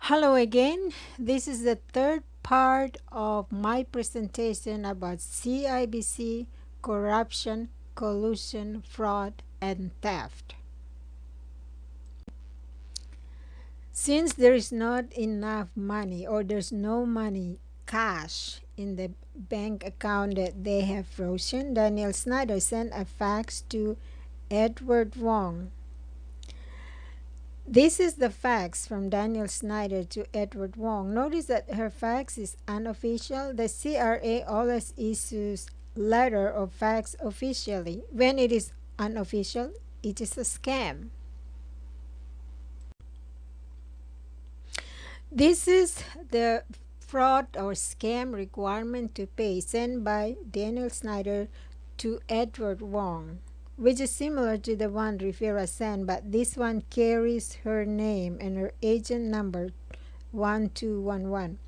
Hello again. This is the third part of my presentation about CIBC, corruption, collusion, fraud, and theft. Since there is not enough money or there's no money, cash, in the bank account that they have frozen, Daniel Snyder sent a fax to Edward Wong. This is the fax from Daniel Snyder to Edward Wong. Notice that her fax is unofficial. The CRA always issues letter or fax officially. When it is unofficial, it is a scam. This is the fraud or scam requirement to pay sent by Daniel Snyder to Edward Wong, which is similar to the one Rivera sent, but this one carries her name and her agent number 1211.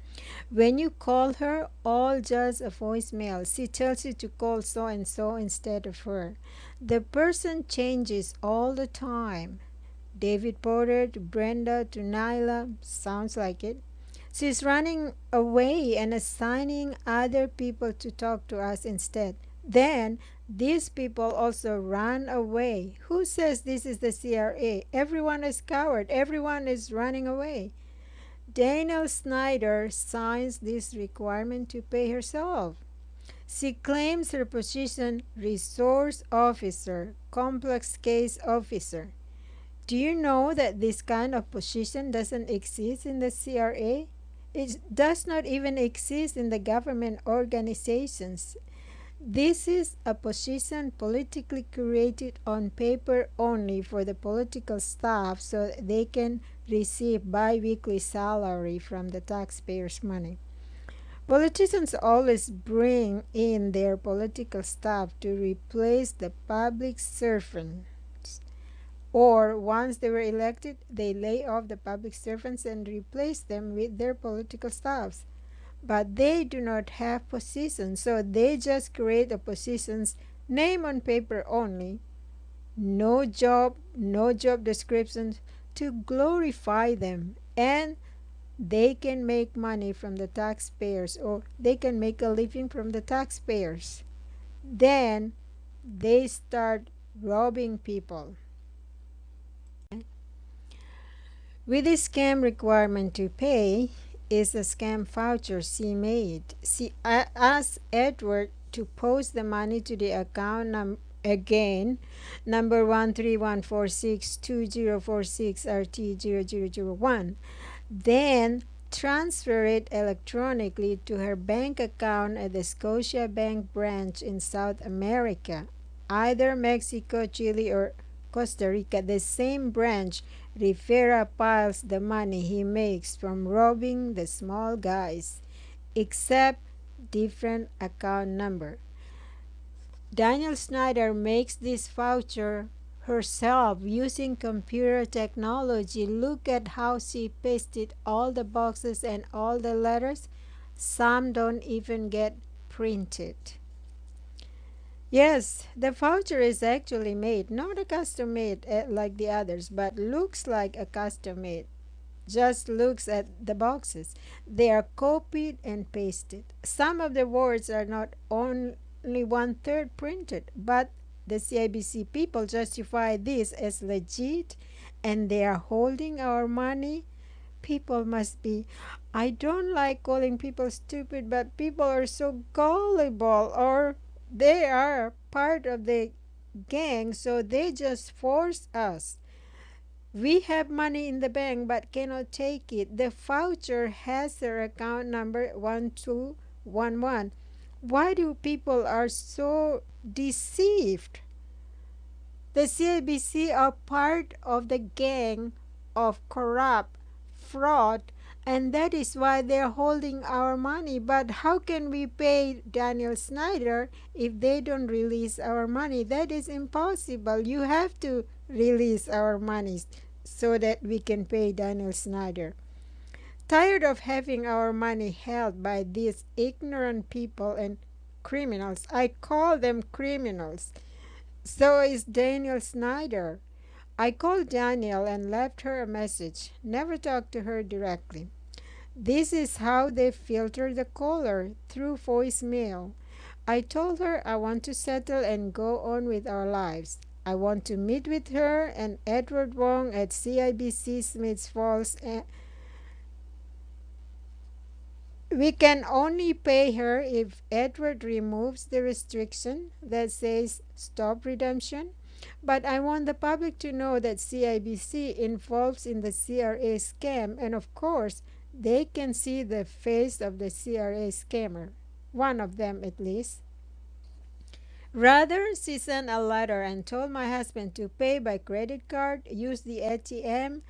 When you call her, all just a voicemail. She tells you to call so and so instead of her. The person changes all the time. David Porter to Brenda to Nyla, sounds like it. She's running away and assigning other people to talk to us instead. Then these people also run away. Who says this is the CRA? Everyone is coward. Everyone is running away. Daniel Snyder signs this requirement to pay herself. She claims her position resource officer, complex case officer. Do you know that this kind of position doesn't exist in the CRA? It does not even exist in the government organizations. This is a position politically created on paper only for the political staff so they can receive bi-weekly salary from the taxpayers' money. Politicians always bring in their political staff to replace the public servants. Or once they were elected, they lay off the public servants and replace them with their political staffs. But they do not have positions, so they just create a positions, name on paper only, no job descriptions to glorify them, and they can make money from the taxpayers, or they can make a living from the taxpayers. Then they start robbing people. With this scam requirement to pay is a scam voucher she made. She asked Edward to post the money to the account again, number 131462046RT0001. Then transfer it electronically to her bank account at the Scotia Bank branch in South America, either Mexico, Chile, or Costa Rica. The same branch Rivera piles the money he makes from robbing the small guys, except different account number. Daniel Snyder makes this voucher herself using computer technology. Look at how she pasted all the boxes and all the letters. Some don't even get printed. Yes, the voucher is actually made, not a custom made like the others, but looks like a custom made. Just looks at the boxes. They are copied and pasted. Some of the words are not only 1/3 printed, but the CIBC people justify this as legit and they are holding our money. People must be, I don't like calling people stupid, but people are so gullible, or they are part of the gang, so they just force us. We have money in the bank but cannot take it. The voucher has their account number 1211. Why do people are so deceived? The CIBC are part of the gang of corrupt fraud, and that is why they're holding our money. But how can we pay Daniel Snyder if they don't release our money? That is impossible. You have to release our money so that we can pay Daniel Snyder. Tired of having our money held by these ignorant people and criminals. I call them criminals. So is Daniel Snyder. I called Danielle and left her a message. Never talked to her directly. This is how they filter the caller, through voicemail. I told her I want to settle and go on with our lives. I want to meet with her and Edward Wong at CIBC Smiths Falls. We can only pay her if Edward removes the restriction that says stop redemption. But I want the public to know that CIBC involves in the CRA scam, and of course, they can see the face of the CRA scammer, one of them at least. Rather, she sent a letter and told my husband to pay by credit card, use the ATM,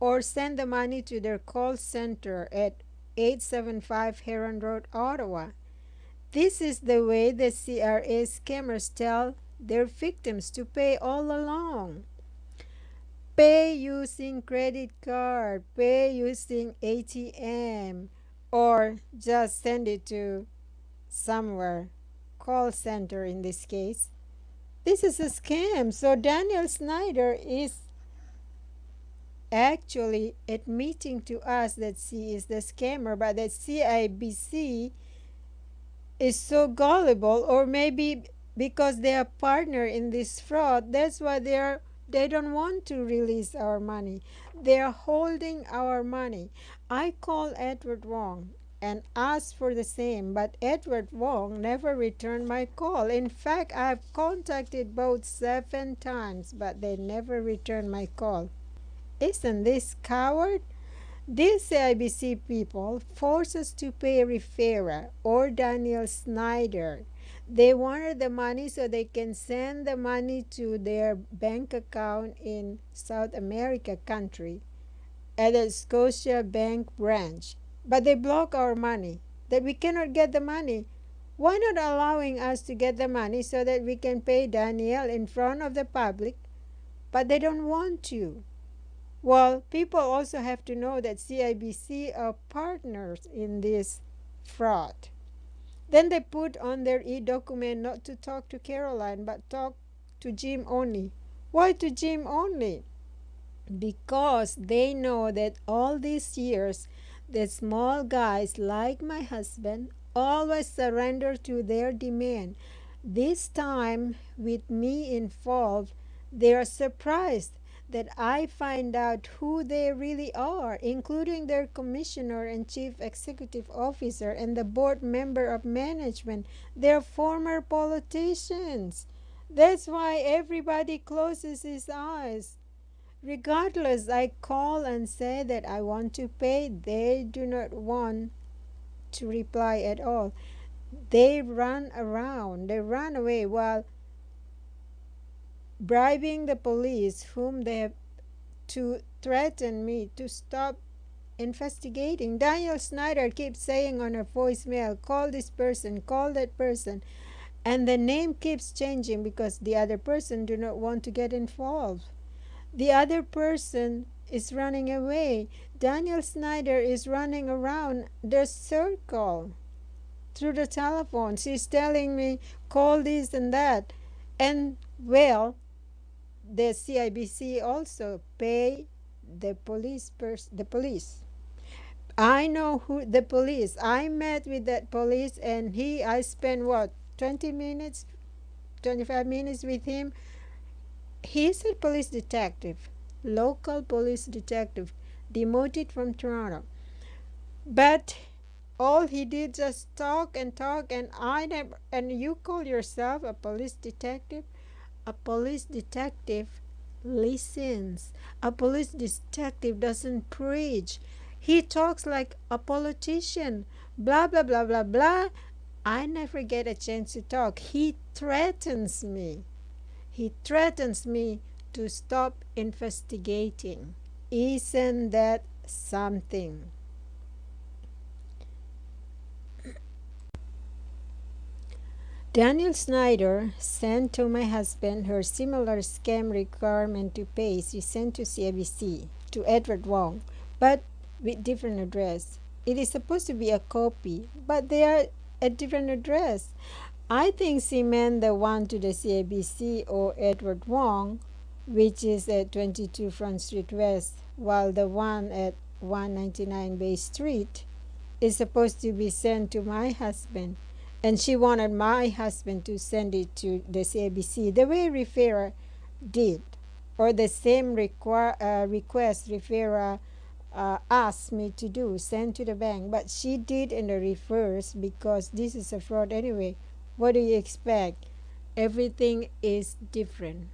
or send the money to their call center at 875 Heron Road, Ottawa. This is the way the CRA scammers tell their victims to pay all along. Pay using credit card, pay using ATM, or just send it to somewhere, call center in this case. This is a scam. So Daniel Snyder is actually admitting to us that she is the scammer, but that CIBC is so gullible, or maybe because they are partner in this fraud, that's why they don't want to release our money. They are holding our money. I called Edward Wong and asked for the same, but Edward Wong never returned my call. In fact, I've contacted both 7 times, but they never returned my call. Isn't this coward? These CIBC people force us to pay Rivera or Daniel Snyder. They wanted the money so they can send the money to their bank account in South America country at a Scotia Bank branch. But they block our money, that we cannot get the money. Why not allowing us to get the money so that we can pay Daniel in front of the public? But they don't want to. Well, people also have to know that CIBC are partners in this fraud. Then they put on their e-document not to talk to Caroline, but talk to Jim only. Why to Jim only? Because they know that all these years, the small guys like my husband always surrender to their demand. This time, with me involved, they are surprised that I find out who they really are, including their commissioner and chief executive officer and the board member of management. They're former politicians. That's why everybody closes his eyes. Regardless, I call and say that I want to pay. They do not want to reply at all. They run around, they run away while bribing the police, whom they have to threaten me to stop investigating. Daniel Snyder keeps saying on her voicemail, call this person, call that person, and the name keeps changing because the other person do not want to get involved. The other person is running away. Daniel Snyder is running around the circle through the telephone. She's telling me, call this and that. And well, the CIBC also pay the police. I know who the police. I met with that police, and I spent what, 20 minutes, 25 minutes with him. He's a police detective, local police detective, demoted from Toronto. But all he did just talk and talk, and I never. And you call yourself a police detective? A police detective listens. A police detective doesn't preach. He talks like a politician. Blah, blah, blah, blah, blah. I never get a chance to talk. He threatens me. He threatens me to stop investigating. Isn't that something? Daniel Snyder sent to my husband her similar scam requirement to pay. She sent to CIBC, to Edward Wong, but with different address. It is supposed to be a copy, but they are a different address. I think she meant the one to the CIBC or Edward Wong which is at 22 Front Street West, while the one at 199 Bay Street is supposed to be sent to my husband. And she wanted my husband to send it to the CIBC the way Rivera did, or the same request Rivera asked me to do, send to the bank. But she did in the reverse because this is a fraud anyway. What do you expect? Everything is different.